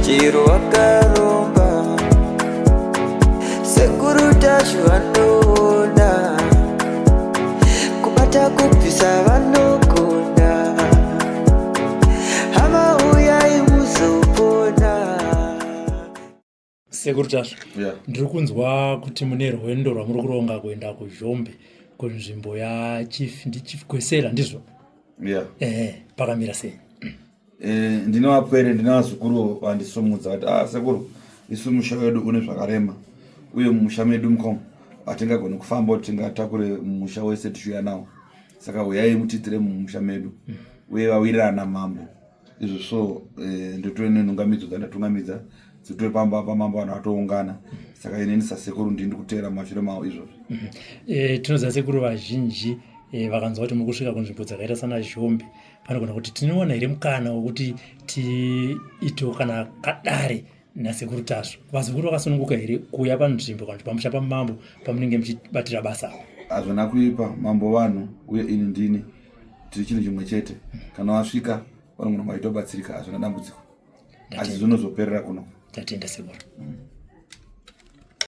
chiro wakaromba sekuru tacho vanoona kubata kubvisa vanogona hama uyai muzopona. Sekuru tacho, ndiri kunzwa kuti mune rwendo rwamuri kuronga kuenda kuZhombe kunzvimbo yaChief Gwesera ndizvo? Pakamira sei? Ndinowapwere ndinavazukuru vandisomudza kuti sekuru isu musha wedu une zvakarema uye mumusha medu mukomo hatingagoni kufamba kuti tingatakure musha wese tichiuya nawo, saka uyai mutiitire mumusha medu uye vawirirana mambo izvo. So ndotore nenhungamidzo dzandatungamidza dzitore pamambo vanhu vatoungana, saka inini sasekuru ndiri kutera mumashure mawo izvozvo. Tinoziva sekuru vazhinji vakanzwa kuti muri kusvika kunzvimbo dzakaita sana Zhombe, panogona kuti tinoona here mukana wekuti tiitewo kana kadare nasekuru tacho. Vazukuru vakasununguka here kuuya panzvimbo kana kuti pamusha pamambo pamunenge muchibatira basa? Hazvina kuipa, mambo vanhu uye ini ndini tiri chinhu chimwe chete. Kana wasvika vanogona vaitobatsirika, hazvina dambudziko, asi zvinozoperera kuno. Tatenda sekuru.